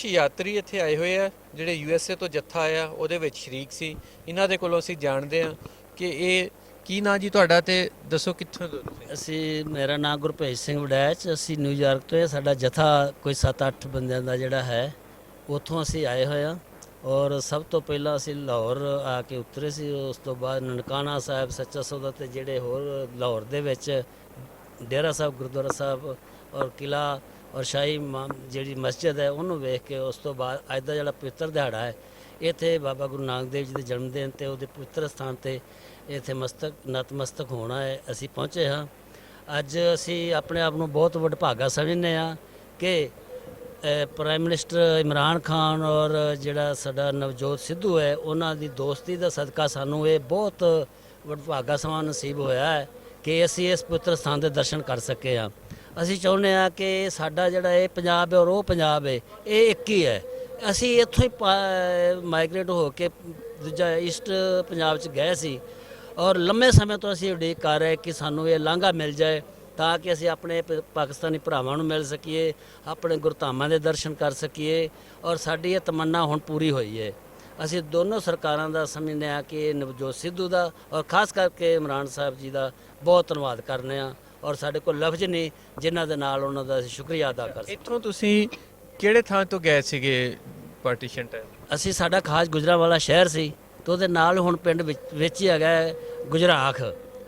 ਕੁਝ ਯਾਤਰੀ ਇੱਥੇ ਆਏ ਹੋਏ ਆ ਜਿਹੜੇ USA ਤੋਂ ਜੱਥਾ ਆਇਆ ਉਹਦੇ ਵਿੱਚ ਸ਼ਰੀਕ ਸੀ। ਇਹਨਾਂ ਦੇ ਕੋਲੋਂ ਅਸੀਂ ਜਾਣਦੇ ਹਾਂ ਕਿ ਇਹ ਕੀ ਨਾਂ ਜੀ ਤੁਹਾਡਾ ਤੇ ਦੱਸੋ ਕਿੱਥੋਂ ਦੇ ਹੋ ਤੁਸੀਂ। ਅਸੀਂ ਮੇਰਾ ਨਾਮ ਗੁਰਭੇਜ ਸਿੰਘ ਵੜੈਚ, ਅਸੀਂ ਨਿਊਯਾਰਕ ਤੋਂ ਹੈ। ਸਾਡਾ ਜਥਾ ਕੋਈ 7-8 ਬੰਦਿਆਂ ਦਾ ਜਿਹੜਾ ਹੈ ਉੱਥੋਂ ਅਸੀਂ ਆਏ ਹੋਏ ਹਾਂ। ਔਰ ਸਭ ਤੋਂ ਪਹਿਲਾਂ ਅਸੀਂ ਲਾਹੌਰ ਆ ਕੇ ਉਤਰੇ ਸੀ। ਉਸ ਤੋਂ ਬਾਅਦ ਨਨਕਾਣਾ ਸਾਹਿਬ, ਸੱਚਾ ਸੌਦਾ ਤੇ ਜਿਹੜੇ ਹੋਰ ਲਾਹੌਰ ਦੇ ਵਿੱਚ ਡੇਰਾ ਸਾਹਿਬ, ਗੁਰਦੁਆਰਾ ਸਾਹਿਬ ਔਰ ਕਿਲਾ ਔਰ ਸ਼ਾਹੀ ਜਿਹੜੀ ਮਸਜਿਦ ਹੈ ਉਹਨੂੰ ਵੇਖ ਕੇ ਉਸ ਤੋਂ ਬਾਅਦ ਅੱਜ ਦਾ ਜਿਹੜਾ ਪਵਿੱਤਰ ਦਿਹਾੜਾ ਹੈ ਇੱਥੇ ਬਾਬਾ ਗੁਰੂ ਨਾਨਕ ਦੇਵ ਜੀ ਦੇ ਜਨਮ ਦਿਨ ਤੇ ਉਹਦੇ ਪਵਿੱਤਰ ਸਥਾਨ ਤੇ ਇੱਥੇ ਨਤਮਸਤਕ ਹੋਣਾ ਹੈ ਅਸੀਂ ਪਹੁੰਚੇ ਹਾਂ। ਅੱਜ ਅਸੀਂ ਆਪਣੇ ਆਪ ਨੂੰ ਬਹੁਤ ਵਡਭਾਗਾ ਸਮਝਦੇ ਹਾਂ ਕਿ ਪ੍ਰਾਈਮ ਮਿਨਿਸਟਰ ਇਮਰਾਨ ਖਾਨ ਔਰ ਜਿਹੜਾ ਸਾਡਾ ਨਵਜੋਤ ਸਿੱਧੂ ਹੈ ਉਹਨਾਂ ਦੀ ਦੋਸਤੀ ਦਾ ਸਦਕਾ ਸਾਨੂੰ ਇਹ ਬਹੁਤ ਵਡਭਾਗਾ ਸਮਾਂ ਨਸੀਬ ਹੋਇਆ ਹੈ ਕਿ ਅਸੀਂ ਇਸ ਪਵਿੱਤਰ ਸਥਾਨ ਦੇ ਦਰਸ਼ਨ ਕਰ ਸਕੇ ਹਾਂ। ਅਸੀਂ ਚਾਹੁੰਦੇ ਹਾਂ ਕਿ ਸਾਡਾ ਜਿਹੜਾ ਇਹ ਪੰਜਾਬ ਹੈ ਔਰ ਉਹ ਪੰਜਾਬ ਹੈ ਇਹ ਇੱਕ ਹੀ ਹੈ। ਅਸੀਂ ਇੱਥੋਂ ਹੀ ਮਾਈਗ੍ਰੇਟ ਹੋ ਕੇ ਦੂਜਾ ਈਸਟ ਪੰਜਾਬ 'ਚ ਗਏ ਸੀ ਔਰ ਲੰਮੇ ਸਮੇਂ ਤੋਂ ਅਸੀਂ ਉਡੀਕ ਕਰ ਰਹੇ ਕਿ ਸਾਨੂੰ ਇਹ ਲਾਂਘਾ ਮਿਲ ਜਾਏ ਤਾਂ ਕਿ ਅਸੀਂ ਆਪਣੇ ਪਾਕਿਸਤਾਨੀ ਭਰਾਵਾਂ ਨੂੰ ਮਿਲ ਸਕੀਏ, ਆਪਣੇ ਗੁਰਧਾਮਾਂ ਦੇ ਦਰਸ਼ਨ ਕਰ ਸਕੀਏ ਔਰ ਸਾਡੀ ਇਹ ਤਮੰਨਾ ਹੁਣ ਪੂਰੀ ਹੋਈ ਹੈ। ਅਸੀਂ ਦੋਨੋਂ ਸਰਕਾਰਾਂ ਦਾ ਸਮਝਦੇ ਹਾਂ ਕਿ ਨਵਜੋਤ ਸਿੱਧੂ ਦਾ ਔਰ ਖਾਸ ਕਰਕੇ ਇਮਰਾਨ ਸਾਹਿਬ ਜੀ ਦਾ ਬਹੁਤ ਧੰਨਵਾਦ ਕਰਨੇ ਆ ਔਰ ਸਾਡੇ ਕੋਲ ਲਫ਼ਜ਼ ਨਹੀਂ ਜਿਨ੍ਹਾਂ ਦੇ ਨਾਲ ਉਹਨਾਂ ਦਾ ਅਸੀਂ ਸ਼ੁਕਰੀਆ ਅਦਾ ਕਰ ਸਕਦੇ। ਇੱਥੋਂ ਤੁਸੀਂ ਕਿਹੜੇ ਥਾਂ ਤੋਂ ਗਏ ਸੀਗੇ ਪਾਰਟੀਸ਼ਨ ਟਾਈਮ? ਅਸੀਂ ਸਾਡਾ ਖਾਸ ਗੁਜਰਾਂਵਾਲਾ ਸ਼ਹਿਰ ਸੀ ਤੇ ਉਹਦੇ ਨਾਲ ਹੁਣ ਪਿੰਡ ਵਿੱਚ ਹੀ ਹੈਗਾ ਗੁਜਰਾਖ।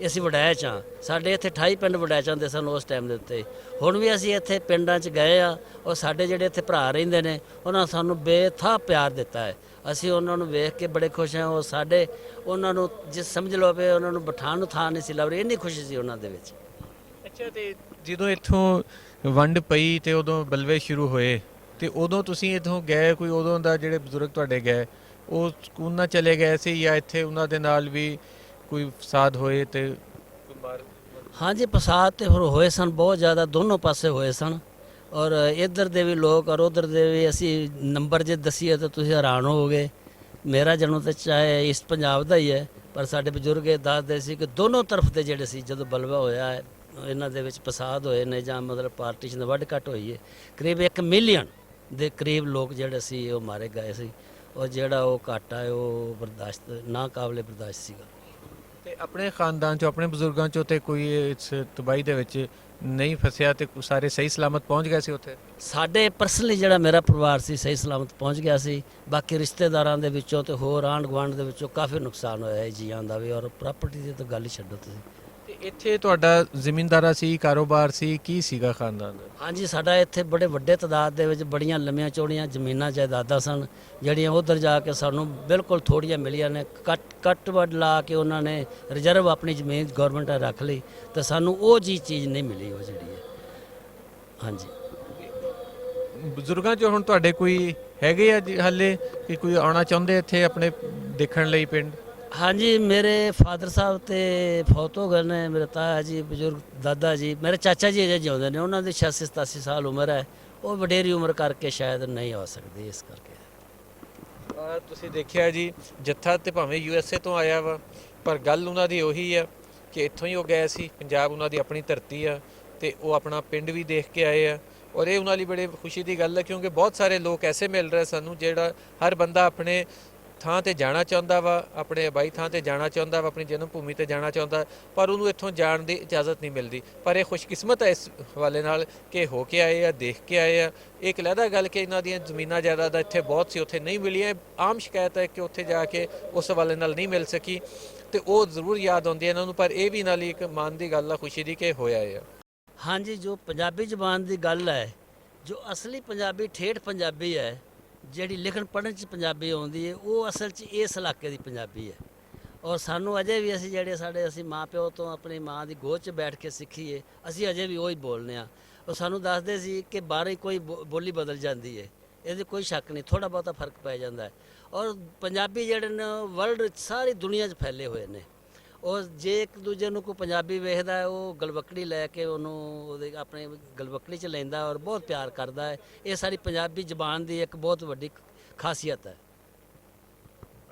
ਅਸੀਂ ਵਡੈਚ ਹਾਂ। ਸਾਡੇ ਇੱਥੇ 28 ਪਿੰਡ ਵਡੈਚਾਂ ਦੇ ਸਨ ਉਸ ਟਾਈਮ ਦੇ ਉੱਤੇ। ਹੁਣ ਵੀ ਅਸੀਂ ਇੱਥੇ ਪਿੰਡਾਂ 'ਚ ਗਏ ਆ ਔਰ ਸਾਡੇ ਜਿਹੜੇ ਇੱਥੇ ਭਰਾ ਰਹਿੰਦੇ ਨੇ ਉਹਨਾਂ ਸਾਨੂੰ ਬੇਥਾਹ ਪਿਆਰ ਦਿੱਤਾ ਹੈ। ਅਸੀਂ ਉਹਨਾਂ ਨੂੰ ਵੇਖ ਕੇ ਬੜੇ ਖੁਸ਼ ਹਾਂ। ਉਹ ਸਾਡੇ ਉਹਨਾਂ ਨੂੰ ਜਿਸ ਸਮਝ ਲਓ ਵੀ ਉਹਨਾਂ ਨੂੰ ਬਿਠਾਉਣ ਨੂੰ ਥਾਂ ਨਹੀਂ ਸੀ ਲੱਭ ਰਹੀ, ਇੰਨੀ ਖੁਸ਼ੀ ਸੀ ਉਹਨਾਂ ਦੇ ਵਿੱਚ। ਅੱਛਾ, ਤੇ ਜਦੋਂ ਇੱਥੋਂ ਵੰਡ ਪਈ ਤੇ ਉਦੋਂ ਬਲਵੇ ਸ਼ੁਰੂ ਹੋਏ ਤੇ ਉਦੋਂ ਤੁਸੀਂ ਇੱਥੋਂ ਗਏ, ਕੋਈ ਉਦੋਂ ਦਾ ਜਿਹੜੇ ਬਜ਼ੁਰਗ ਤੁਹਾਡੇ ਗਏ ਉਹ ਸਕੂਲ ਨਾਲ ਚਲੇ ਗਏ ਸੀ ਜਾਂ ਇੱਥੇ ਉਹਨਾਂ ਦੇ ਨਾਲ ਵੀ ਕੋਈ ਫਸਾਦ ਹੋਏ ਤੇ ਕੋਈ ਮਾਰ? ਹਾਂਜੀ, ਫਸਾਦ ਤੇ ਹੋਰ ਹੋਏ ਸਨ, ਬਹੁਤ ਜ਼ਿਆਦਾ ਦੋਨੋਂ ਪਾਸੇ ਹੋਏ ਸਨ ਔਰ ਇੱਧਰ ਦੇ ਵੀ ਲੋਕ ਔਰ ਉੱਧਰ ਦੇ ਵੀ। ਅਸੀਂ ਨੰਬਰ ਜੇ ਦਸੀਏ ਤਾਂ ਤੁਸੀਂ ਹੈਰਾਨ ਹੋਵੋਗੇ। ਮੇਰਾ ਜਨਮ ਤਾਂ ਚਾਹੇ ਈਸਟ ਪੰਜਾਬ ਦਾ ਹੀ ਹੈ ਪਰ ਸਾਡੇ ਬਜ਼ੁਰਗ ਇਹ ਦੱਸਦੇ ਸੀ ਕਿ ਦੋਨੋਂ ਤਰਫ ਦੇ ਜਿਹੜੇ ਸੀ ਜਦੋਂ ਬਲਵਾ ਹੋਇਆ ਹੈ ਇਹਨਾਂ ਦੇ ਵਿੱਚ ਫਸਾਦ ਹੋਏ ਨੇ ਜਾਂ ਮਤਲਬ ਪਾਰਟੀਸ਼ਨ ਵੱਢ ਘੱਟ ਹੋਈ ਹੈ। ਕਰੀਬ 1 ਮਿਲੀਅਨ ਦੇ ਕਰੀਬ ਲੋਕ ਜਿਹੜੇ ਸੀ ਉਹ ਮਾਰੇ ਗਏ ਸੀ ਔਰ ਜਿਹੜਾ ਉਹ ਘਾਟਾ ਹੈ ਉਹ ਬਰਦਾਸ਼ਤ ਨਾ ਕਾਬਲੇ ਬਰਦਾਸ਼ਤ ਸੀਗਾ। ਤੇ ਆਪਣੇ ਖਾਨਦਾਨ ਚੋਂ, ਆਪਣੇ ਬਜ਼ੁਰਗਾਂ ਚੋਂ ਤੇ ਕੋਈ ਇਸ ਤਬਾਹੀ ਦੇ ਵਿੱਚ ਨਹੀਂ ਫਸਿਆ ਤੇ ਸਾਰੇ ਸਹੀ ਸਲਾਮਤ ਪਹੁੰਚ ਗਏ ਸੀ ਉੱਥੇ? ਸਾਡੇ ਪਰਸਨਲੀ ਜਿਹੜਾ ਮੇਰਾ ਪਰਿਵਾਰ ਸੀ ਸਹੀ ਸਲਾਮਤ ਪਹੁੰਚ ਗਿਆ ਸੀ। ਬਾਕੀ ਰਿਸ਼ਤੇਦਾਰਾਂ ਦੇ ਵਿੱਚੋਂ ਤੇ ਹੋਰ ਆਂਢ ਗੁਆਂਢ ਦੇ ਵਿੱਚੋਂ ਕਾਫੀ ਨੁਕਸਾਨ ਹੋਇਆ ਹੈ ਜੀਆਂ ਦਾ ਵੀ ਔਰ ਪ੍ਰਾਪਰਟੀ ਦੀ ਤਾਂ ਗੱਲ ਹੀ ਛੱਡੋ ਤੁਸੀਂ। ਤੇ ਇੱਥੇ ਤੁਹਾਡਾ ਜ਼ਿਮੀਂਦਾਰਾ ਸੀ, ਕਾਰੋਬਾਰ ਸੀ, ਕੀ ਸੀਗਾ ਖਾਨਦਾਨ ਦਾ? ਹਾਂਜੀ, ਸਾਡਾ ਇੱਥੇ ਬੜੇ ਵੱਡੇ ਤਾਦਾਦ ਦੇ ਵਿੱਚ ਬੜੀਆਂ ਲੰਮੀਆਂ ਚੌੜੀਆਂ ਜ਼ਮੀਨਾਂ ਜਾਇਦਾਦਾਂ ਸਨ ਜਿਹੜੀਆਂ ਉੱਧਰ ਜਾ ਕੇ ਸਾਨੂੰ ਬਿਲਕੁਲ ਥੋੜ੍ਹੀਆਂ ਮਿਲੀਆਂ ਨੇ। ਕੱਟ ਵੱਢ ਲਾ ਕੇ ਉਹਨਾਂ ਨੇ ਰਿਜ਼ਰਵ ਆਪਣੀ ਜ਼ਮੀਨ ਗੌਰਮੈਂਟ ਨੇ ਰੱਖ ਲਈ ਤੇ ਸਾਨੂੰ ਉਹ ਚੀਜ਼ ਨਹੀਂ ਮਿਲੀ ਉਹ ਜਿਹੜੀ ਹੈ। ਹਾਂਜੀ, ਬਜ਼ੁਰਗਾਂ 'ਚੋਂ ਹੁਣ ਤੁਹਾਡੇ ਕੋਈ ਹੈਗੇ ਆ ਜੀ ਹਾਲੇ ਕਿ ਕੋਈ ਆਉਣਾ ਚਾਹੁੰਦੇ ਇੱਥੇ ਆਪਣੇ ਦੇਖਣ ਲਈ ਪਿੰਡ? ਹਾਂਜੀ, ਮੇਰੇ ਫਾਦਰ ਸਾਹਿਬ ਤੇ ਫੌਤ ਹੋ ਗਏ ਨੇ। ਮੇਰੇ ਤਾਇਆ ਜੀ, ਬਜ਼ੁਰਗ ਦਾਦਾ ਜੀ, ਮੇਰੇ ਚਾਚਾ ਜੀ ਅਜੇ ਜਿਉਂਦੇ ਨੇ। ਉਹਨਾਂ ਦੀ 86-87 ਸਾਲ ਉਮਰ ਹੈ। ਉਹ ਵਡੇਰੀ ਉਮਰ ਕਰਕੇ ਸ਼ਾਇਦ ਨਹੀਂ ਆ ਸਕਦੇ, ਇਸ ਕਰਕੇ। ਤੁਸੀਂ ਦੇਖਿਆ ਜੀ, ਜੱਥਾ ਤੇ ਭਾਵੇਂ USA ਤੋਂ ਆਇਆ ਵਾ ਪਰ ਗੱਲ ਉਹਨਾਂ ਦੀ ਉਹੀ ਆ ਕਿ ਇੱਥੋਂ ਹੀ ਉਹ ਗਏ ਸੀ। ਪੰਜਾਬ ਉਹਨਾਂ ਦੀ ਆਪਣੀ ਧਰਤੀ ਆ ਤੇ ਉਹ ਆਪਣਾ ਪਿੰਡ ਵੀ ਦੇਖ ਕੇ ਆਏ ਆ ਔਰ ਇਹ ਉਹਨਾਂ ਲਈ ਬੜੇ ਖੁਸ਼ੀ ਦੀ ਗੱਲ ਹੈ ਕਿਉਂਕਿ ਬਹੁਤ ਸਾਰੇ ਲੋਕ ਐਸੇ ਮਿਲ ਰਹੇ ਸਾਨੂੰ ਜਿਹੜਾ ਹਰ ਬੰਦਾ ਆਪਣੇ ਥਾਂ ਤੇ ਜਾਣਾ ਚਾਹੁੰਦਾ ਵਾ, ਆਪਣੇ ਆਬਾਈ ਥਾਂ ਤੇ ਜਾਣਾ ਚਾਹੁੰਦਾ ਵਾ, ਆਪਣੀ ਜਨਮ ਭੂਮੀ ਤੇ ਜਾਣਾ ਚਾਹੁੰਦਾ ਪਰ ਉਹਨੂੰ ਇੱਥੋਂ ਜਾਣ ਦੀ ਇਜਾਜ਼ਤ ਨਹੀਂ ਮਿਲਦੀ। ਪਰ ਇਹ ਖੁਸ਼ਕਿਸਮਤ ਹੈ ਇਸ ਹਵਾਲੇ ਨਾਲ ਕਿ ਹੋ ਕੇ ਆਏ ਆ, ਦੇਖ ਕੇ ਆਏ ਆ। ਇਹ ਇੱਕ ਲਹਿਦਾ ਗੱਲ ਕਿ ਇਹਨਾਂ ਦੀਆਂ ਜ਼ਮੀਨਾਂ ਜਾਇਦਾਦਾਂ ਇੱਥੇ ਬਹੁਤ ਸੀ, ਉੱਥੇ ਨਹੀਂ ਮਿਲੀਆਂ। ਆਮ ਸ਼ਿਕਾਇਤ ਹੈ ਕਿ ਉੱਥੇ ਜਾ ਕੇ ਉਸ ਹਵਾਲੇ ਨਾਲ ਨਹੀਂ ਮਿਲ ਸਕੀ ਤੇ ਉਹ ਜ਼ਰੂਰ ਯਾਦ ਆਉਂਦੀ ਹੈ ਇਹਨਾਂ ਨੂੰ। ਪਰ ਇਹ ਵੀ ਨਾਲ ਇੱਕ ਮਾਣ ਦੀ ਗੱਲ ਆ, ਖੁਸ਼ੀ ਦੀ ਕਿ ਹੋਇਆ ਆ। ਹਾਂਜੀ, ਜੋ ਪੰਜਾਬੀ ਜ਼ਬਾਨ ਦੀ ਗੱਲ ਹੈ, ਜੋ ਅਸਲੀ ਪੰਜਾਬੀ ਠੇਠ ਪੰਜਾਬੀ ਹੈ, ਜਿਹੜੀ ਲਿਖਣ ਪੜ੍ਹਨ 'ਚ ਪੰਜਾਬੀ ਆਉਂਦੀ ਹੈ, ਉਹ ਅਸਲ 'ਚ ਇਸ ਇਲਾਕੇ ਦੀ ਪੰਜਾਬੀ ਹੈ। ਔਰ ਸਾਨੂੰ ਅਜੇ ਵੀ ਅਸੀਂ ਮਾਂ ਪਿਓ ਤੋਂ ਆਪਣੀ ਮਾਂ ਦੀ ਗੋਦ 'ਚ ਬੈਠ ਕੇ ਸਿੱਖੀ ਹੈ, ਅਸੀਂ ਅਜੇ ਵੀ ਉਹੀ ਬੋਲਦੇ ਹਾਂ। ਉਹ ਸਾਨੂੰ ਦੱਸਦੇ ਸੀ ਕਿ ਬਾਹਰ ਕੋਈ ਬੋਲੀ ਬਦਲ ਜਾਂਦੀ ਹੈ, ਇਹਦੇ ਕੋਈ ਸ਼ੱਕ ਨਹੀਂ, ਥੋੜ੍ਹਾ ਬਹੁਤਾ ਫਰਕ ਪੈ ਜਾਂਦਾ ਹੈ। ਔਰ ਪੰਜਾਬੀ ਜਿਹੜੇ ਨੇ ਵਰਲਡ ਸਾਰੀ ਦੁਨੀਆ 'ਚ ਫੈਲੇ ਹੋਏ ਨੇ। ਉਹ ਜੇ ਇੱਕ ਦੂਜੇ ਨੂੰ ਕੋਈ ਪੰਜਾਬੀ ਵੇਖਦਾ ਹੈ ਉਹ ਗਲਵੱਕੜੀ ਲੈ ਕੇ ਉਹਨੂੰ ਉਹਦੇ ਆਪਣੇ ਗਲਵੱਕੜੀ 'ਚ ਲੈਂਦਾ ਔਰ ਬਹੁਤ ਪਿਆਰ ਕਰਦਾ ਹੈ। ਇਹ ਸਾਡੀ ਪੰਜਾਬੀ ਜ਼ਬਾਨ ਦੀ ਇੱਕ ਬਹੁਤ ਵੱਡੀ ਖਾਸੀਅਤ ਹੈ।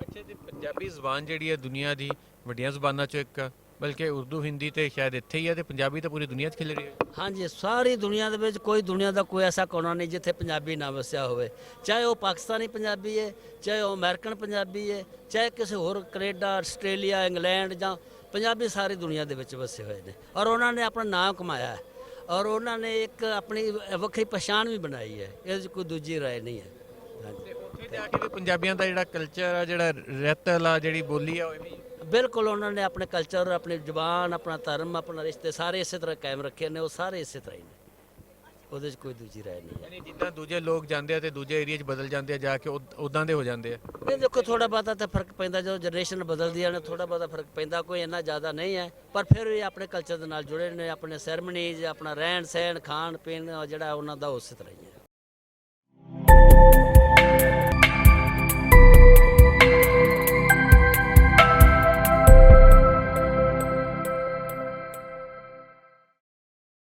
ਅੱਛਾ ਜੀ, ਪੰਜਾਬੀ ਜ਼ਬਾਨ ਜਿਹੜੀ ਹੈ ਦੁਨੀਆ ਦੀ ਵੱਡੀਆਂ ਜ਼ਬਾਨਾਂ 'ਚੋਂ ਇੱਕ ਆ ਬਲਕਿ ਉਰਦੂ ਹਿੰਦੀ ਤੇ ਸ਼ਾਇਦ ਇੱਥੇ ਹੀ ਹੈ ਤੇ ਪੰਜਾਬੀ ਤਾਂ ਪੂਰੀ ਦੁਨੀਆ 'ਚ ਖਿਲ ਰਹੀ ਹੈ। ਹਾਂਜੀ, ਸਾਰੀ ਦੁਨੀਆ ਦੇ ਵਿੱਚ ਕੋਈ ਦੁਨੀਆ ਦਾ ਕੋਈ ਐਸਾ ਕੋਨਾ ਨਹੀਂ ਜਿੱਥੇ ਪੰਜਾਬੀ ਨਾ ਵਸਿਆ ਹੋਵੇ, ਚਾਹੇ ਉਹ ਪਾਕਿਸਤਾਨੀ ਪੰਜਾਬੀ ਹੈ, ਚਾਹੇ ਉਹ ਅਮਰੀਕਨ ਪੰਜਾਬੀ ਹੈ, ਚਾਹੇ ਕਿਸੇ ਹੋਰ ਕੈਨੇਡਾ, ਆਸਟ੍ਰੇਲੀਆ, ਇੰਗਲੈਂਡ ਜਾਂ ਪੰਜਾਬੀ ਸਾਰੀ ਦੁਨੀਆ ਦੇ ਵਿੱਚ ਵਸੇ ਹੋਏ ਨੇ ਔਰ ਉਹਨਾਂ ਨੇ ਆਪਣਾ ਨਾਮ ਕਮਾਇਆ ਹੈ ਔਰ ਉਹਨਾਂ ਨੇ ਇੱਕ ਆਪਣੀ ਵੱਖਰੀ ਪਛਾਣ ਵੀ ਬਣਾਈ ਹੈ, ਇਹਦੇ 'ਚ ਕੋਈ ਦੂਜੀ ਰਾਏ ਨਹੀਂ ਹੈ। ਹਾਂਜੀ, ਤੇ ਉੱਥੇ ਜਾ ਕੇ ਵੀ ਪੰਜਾਬੀਆਂ ਦਾ ਜਿਹੜਾ ਕਲਚਰ ਆ, ਜਿਹੜਾ ਰਹਿਤਲ ਆ, ਜਿਹੜੀ ਬੋਲੀ ਆ, ਉਹ ਵੀ ਬਿਲਕੁਲ ਉਹਨਾਂ ਨੇ ਆਪਣੇ ਕਲਚਰ, ਆਪਣੀ ਜ਼ੁਬਾਨ, ਆਪਣਾ ਧਰਮ, ਆਪਣਾ ਰਿਸ਼ਤੇ ਸਾਰੇ ਇਸੇ ਤਰ੍ਹਾਂ ਕਾਇਮ ਰੱਖੇ ਨੇ, ਉਹ ਸਾਰੇ ਇਸੇ ਤਰ੍ਹਾਂ ਹੀ ਨੇ, ਉਹਦੇ 'ਚ ਕੋਈ ਦੂਜੀ ਰਾਏ ਨਹੀਂ ਹੈ। ਯਾਨੀ ਜਿੱਦਾਂ ਦੂਜੇ ਲੋਕ ਜਾਂਦੇ ਆ ਤੇ ਦੂਜੇ ਏਰੀਆ 'ਚ ਬਦਲ ਜਾਂਦੇ ਆ, ਜਾ ਕੇ ਉਦਾਂ ਦੇ ਹੋ ਜਾਂਦੇ ਆ। ਇਹ ਦੇਖੋ ਥੋੜਾ ਬਹੁਤਾ ਤਾਂ ਫਰਕ ਪੈਂਦਾ, ਜਦੋਂ ਜਨਰੇਸ਼ਨ ਬਦਲਦੀ ਹੈ ਥੋੜਾ ਬਹੁਤਾ ਫਰਕ ਪੈਂਦਾ, ਕੋਈ ਇੰਨਾ ਜ਼ਿਆਦਾ ਨਹੀਂ ਹੈ, ਪਰ ਫਿਰ ਵੀ ਆਪਣੇ ਕਲਚਰ ਦੇ ਨਾਲ ਜੁੜੇ ਨੇ, ਆਪਣੇ ਸੈਰਮਨੀਜ਼, ਆਪਣਾ ਰਹਿਣ ਸਹਿਣ, ਖਾਣ ਪੀਣ ਜਿਹੜਾ ਉਹਨਾਂ ਦਾ ਉਸੇ ਤਰ੍ਹਾਂ ਹੀ ਹੈ।